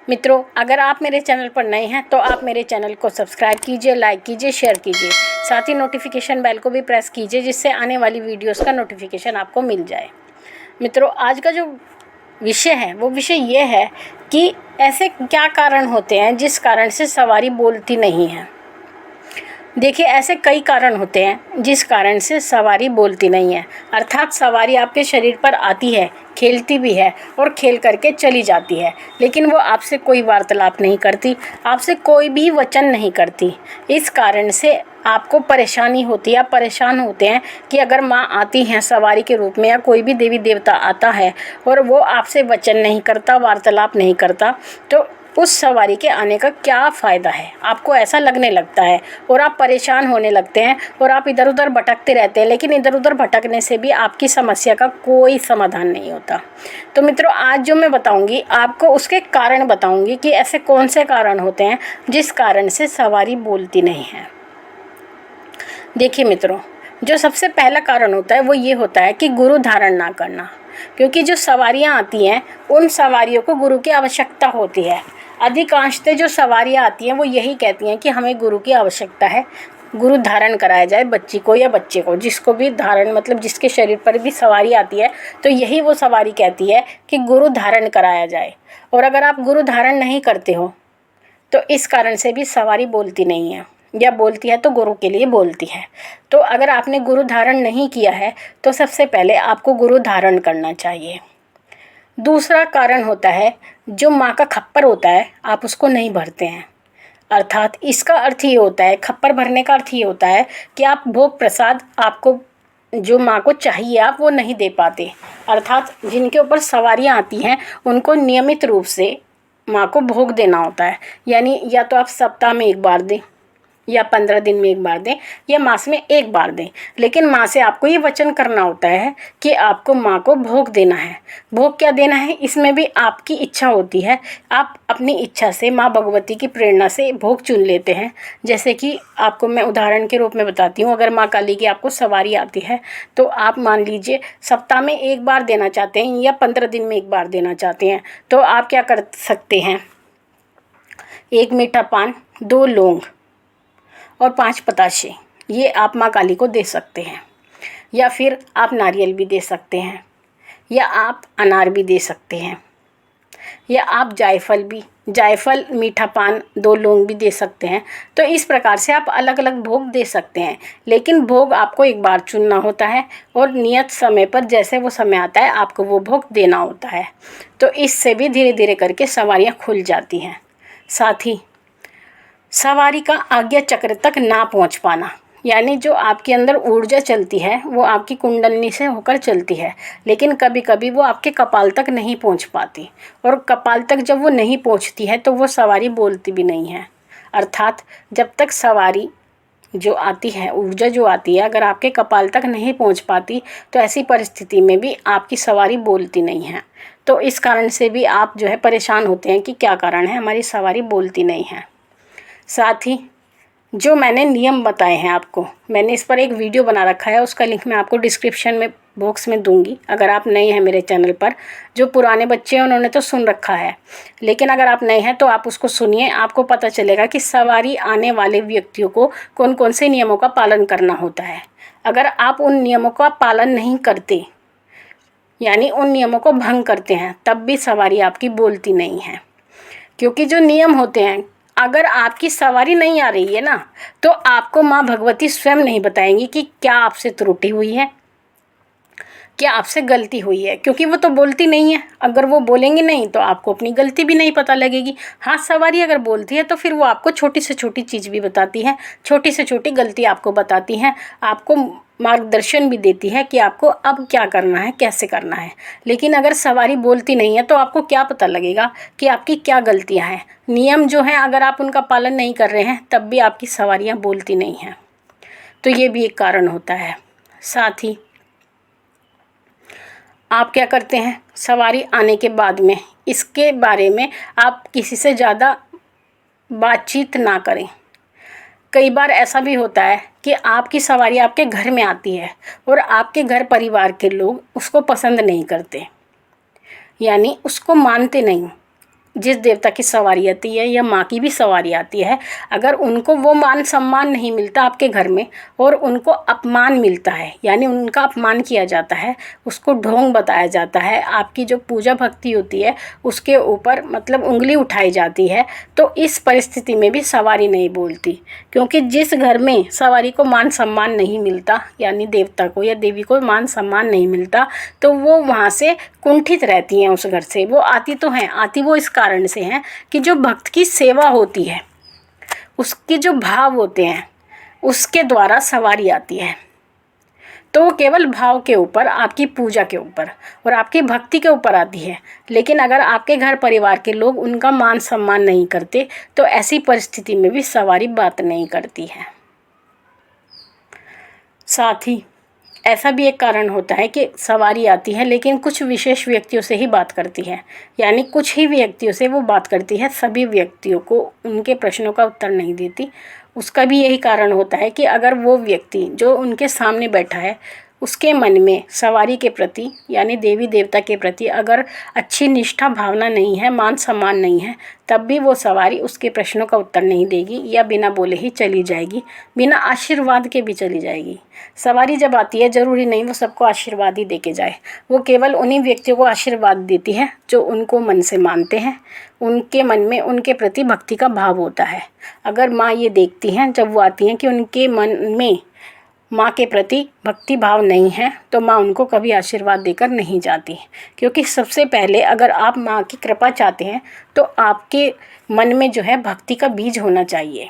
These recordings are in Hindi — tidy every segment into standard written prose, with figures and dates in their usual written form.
मित्रों, अगर आप मेरे चैनल पर नए हैं तो आप मेरे चैनल को सब्सक्राइब कीजिए, लाइक कीजिए, शेयर कीजिए। साथ ही नोटिफिकेशन बेल को भी प्रेस कीजिए जिससे आने वाली वीडियोस का नोटिफिकेशन आपको मिल जाए। मित्रों, आज का जो विषय है वो विषय ये है कि ऐसे क्या कारण होते हैं जिस कारण से सवारी बोलती नहीं है। देखिए, ऐसे कई कारण होते हैं जिस कारण से सवारी बोलती नहीं है। अर्थात सवारी आपके शरीर पर आती है, खेलती भी है और खेल करके चली जाती है, लेकिन वो आपसे कोई वार्तालाप नहीं करती, आपसे कोई भी वचन नहीं करती। इस कारण से आपको परेशानी होती है, आप परेशान होते हैं कि अगर माँ आती हैं सवारी के रूप में या कोई भी देवी देवता आता है और वो आपसे वचन नहीं करता, वार्तालाप नहीं करता, तो उस सवारी के आने का क्या फ़ायदा है। आपको ऐसा लगने लगता है और आप परेशान होने लगते हैं और आप इधर उधर भटकते रहते हैं, लेकिन इधर उधर भटकने से भी आपकी समस्या का कोई समाधान नहीं होता। तो मित्रों, आज जो मैं बताऊंगी आपको उसके कारण बताऊंगी कि ऐसे कौन से कारण होते हैं जिस कारण से सवारी बोलती नहीं है। देखिए मित्रों, जो सबसे पहला कारण होता है वो ये होता है कि गुरु धारण ना करना। क्योंकि जो सवारियाँ आती हैं उन सवारियों को गुरु की आवश्यकता होती है। अधिकांशतः जो सवारियाँ आती हैं वो यही कहती हैं कि हमें गुरु की आवश्यकता है, गुरु धारण कराया जाए बच्ची को या बच्चे को, जिसको भी धारण मतलब जिसके शरीर पर भी सवारी आती है तो यही वो सवारी कहती है कि गुरु धारण कराया जाए। और अगर आप गुरु धारण नहीं करते हो तो इस कारण से भी सवारी बोलती नहीं है, या बोलती है तो गुरु के लिए बोलती है। तो अगर आपने गुरु धारण नहीं किया है तो सबसे पहले आपको गुरु धारण करना चाहिए। दूसरा कारण होता है, जो माँ का खप्पर होता है आप उसको नहीं भरते हैं। अर्थात इसका अर्थ ये होता है, खप्पर भरने का अर्थ ये होता है कि आप भोग प्रसाद आपको जो माँ को चाहिए आप वो नहीं दे पाते। अर्थात जिनके ऊपर सवारियाँ आती हैं उनको नियमित रूप से माँ को भोग देना होता है। यानी या तो आप सप्ताह में एक बार दें या 15 दिन में एक बार दें या मास में एक बार दें, लेकिन माँ से आपको ये वचन करना होता है कि आपको माँ को भोग देना है। भोग क्या देना है, इसमें भी आपकी इच्छा होती है। आप अपनी इच्छा से, माँ भगवती की प्रेरणा से भोग चुन लेते हैं। जैसे कि आपको मैं उदाहरण के रूप में बताती हूँ, अगर माँ काली की आपको सवारी आती है तो आप मान लीजिए सप्ताह में एक बार देना चाहते हैं या 15 दिन में एक बार देना चाहते हैं, तो आप क्या कर सकते हैं, 1 मीठा पान, 2 लौंग और 5 पताशे ये आप माँ काली को दे सकते हैं। या फिर आप नारियल भी दे सकते हैं, या आप अनार भी दे सकते हैं, या आप जायफल, मीठा पान, 2 लौंग भी दे सकते हैं। तो इस प्रकार से आप अलग अलग भोग दे सकते हैं, लेकिन भोग आपको एक बार चुनना होता है और नियत समय पर जैसे वो समय आता है आपको वो भोग देना होता है। तो इससे भी धीरे धीरे करके सवारियाँ खुल जाती हैं। साथ ही सवारी का आज्ञा चक्र तक ना पहुंच पाना, यानी जो आपके अंदर ऊर्जा चलती है वो आपकी कुंडलनी से होकर चलती है, लेकिन कभी कभी वो आपके कपाल तक नहीं पहुंच पाती, और कपाल तक जब वो नहीं पहुंचती है तो वो सवारी बोलती भी नहीं है। अर्थात जब तक सवारी जो आती है, ऊर्जा जो आती है, अगर आपके कपाल तक नहीं पहुंच पाती तो ऐसी परिस्थिति में भी आपकी सवारी बोलती नहीं है। तो इस कारण से भी आप जो है परेशान होते हैं कि क्या कारण है हमारी सवारी बोलती नहीं है। साथ ही जो मैंने नियम बताए हैं आपको, मैंने इस पर एक वीडियो बना रखा है, उसका लिंक मैं आपको डिस्क्रिप्शन में बॉक्स में दूंगी। अगर आप नए हैं मेरे चैनल पर, जो पुराने बच्चे हैं उन्होंने तो सुन रखा है, लेकिन अगर आप नए हैं तो आप उसको सुनिए, आपको पता चलेगा कि सवारी आने वाले व्यक्तियों को कौन कौन से नियमों का पालन करना होता है। अगर आप उन नियमों का पालन नहीं करते, यानी उन नियमों को भंग करते हैं, तब भी सवारी आपकी बोलती नहीं है। क्योंकि जो नियम होते हैं, अगर आपकी सवारी नहीं आ रही है ना, तो आपको माँ भगवती स्वयं नहीं बताएंगी कि क्या आपसे त्रुटि हुई है, क्या आपसे गलती हुई है, क्योंकि वो तो बोलती नहीं है। अगर वो बोलेंगी नहीं तो आपको अपनी गलती भी नहीं पता लगेगी। हाँ, सवारी अगर बोलती है तो फिर वो आपको छोटी से छोटी चीज़ भी बताती है, छोटी से छोटी गलती आपको बताती हैं, आपको मार्गदर्शन भी देती है कि आपको अब क्या करना है, कैसे करना है। लेकिन अगर सवारी बोलती नहीं है तो आपको क्या पता लगेगा कि आपकी क्या गलतियाँ हैं। नियम जो हैं अगर आप उनका पालन नहीं कर रहे हैं तब भी आपकी सवारियाँ बोलती नहीं हैं। तो ये भी एक कारण होता है। साथ ही आप क्या करते हैं, सवारी आने के बाद में इसके बारे में आप किसी से ज़्यादा बातचीत ना करें। कई बार ऐसा भी होता है कि आपकी सवारी आपके घर में आती है और आपके घर परिवार के लोग उसको पसंद नहीं करते, यानी उसको मानते नहीं। जिस देवता की सवारी आती है या माँ की भी सवारी आती है, अगर उनको वो मान सम्मान नहीं मिलता आपके घर में और उनको अपमान मिलता है, यानी उनका अपमान किया जाता है, उसको ढोंग बताया जाता है, आपकी जो पूजा भक्ति होती है उसके ऊपर मतलब उंगली उठाई जाती है, तो इस परिस्थिति में भी सवारी नहीं बोलती। क्योंकि जिस घर में सवारी को मान सम्मान नहीं मिलता, यानी देवता को या देवी को मान सम्मान नहीं मिलता, तो वो वहाँ से कुंठित रहती हैं। उस घर से वो आती तो हैं, आती वो इस कारण से हैं कि जो भक्त की सेवा होती है, उसके जो भाव होते हैं, उसके द्वारा सवारी आती है। तो वो केवल भाव के ऊपर, आपकी पूजा के ऊपर और आपकी भक्ति के ऊपर आती है। लेकिन अगर आपके घर परिवार के लोग उनका मान सम्मान नहीं करते, तो ऐसी परिस्थिति में भी सवारी बात नहीं करती है। साथ ही ऐसा भी एक कारण होता है कि सवारी आती है लेकिन कुछ विशेष व्यक्तियों से ही बात करती है, यानी कुछ ही व्यक्तियों से वो बात करती है, सभी व्यक्तियों को उनके प्रश्नों का उत्तर नहीं देती। उसका भी यही कारण होता है कि अगर वो व्यक्ति जो उनके सामने बैठा है, उसके मन में सवारी के प्रति यानी देवी देवता के प्रति अगर अच्छी निष्ठा भावना नहीं है, मान सम्मान नहीं है, तब भी वो सवारी उसके प्रश्नों का उत्तर नहीं देगी या बिना बोले ही चली जाएगी, बिना आशीर्वाद के भी चली जाएगी। सवारी जब आती है ज़रूरी नहीं वो सबको आशीर्वाद ही दे के जाए, वो केवल उन्हीं व्यक्तियों को आशीर्वाद देती है जो उनको मन से मानते हैं, उनके मन में उनके प्रति भक्ति का भाव होता है। अगर माँ ये देखती हैं जब वो आती हैं कि उनके मन में माँ के प्रति भक्ति भाव नहीं है, तो माँ उनको कभी आशीर्वाद देकर नहीं जाती। क्योंकि सबसे पहले अगर आप माँ की कृपा चाहते हैं तो आपके मन में जो है भक्ति का बीज होना चाहिए,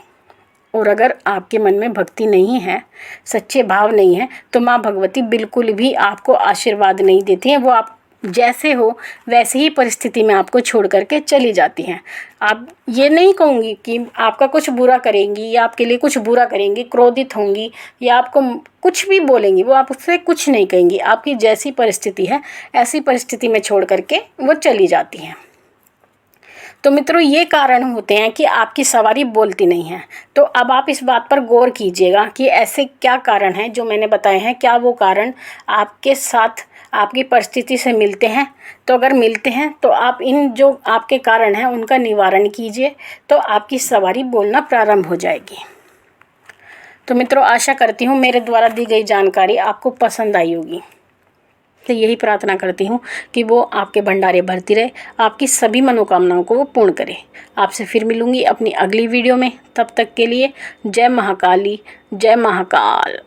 और अगर आपके मन में भक्ति नहीं है, सच्चे भाव नहीं है, तो माँ भगवती बिल्कुल भी आपको आशीर्वाद नहीं देती हैं। वो आप जैसे हो वैसे ही परिस्थिति में आपको छोड़ करके चली जाती हैं। आप ये नहीं कहूँगी कि आपका कुछ बुरा करेंगी या आपके लिए कुछ बुरा करेंगी, क्रोधित होंगी या आपको कुछ भी बोलेंगी, वो आपसे कुछ नहीं कहेंगी। आपकी जैसी परिस्थिति है ऐसी परिस्थिति में छोड़ करके वो चली जाती हैं। तो मित्रों, ये कारण होते हैं कि आपकी सवारी बोलती नहीं है। तो अब आप इस बात पर गौर कीजिएगा कि ऐसे क्या कारण हैं जो मैंने बताए हैं, क्या वो कारण आपके साथ आपकी परिस्थिति से मिलते हैं। तो अगर मिलते हैं तो आप इन जो आपके कारण हैं उनका निवारण कीजिए, तो आपकी सवारी बोलना प्रारंभ हो जाएगी। तो मित्रों, आशा करती हूँ मेरे द्वारा दी गई जानकारी आपको पसंद आई होगी। तो यही प्रार्थना करती हूँ कि वो आपके भंडारे भरती रहे, आपकी सभी मनोकामनाओं को वो पूर्ण करे। आपसे फिर मिलूँगी अपनी अगली वीडियो में। तब तक के लिए जय महाकाली, जय महाकाल।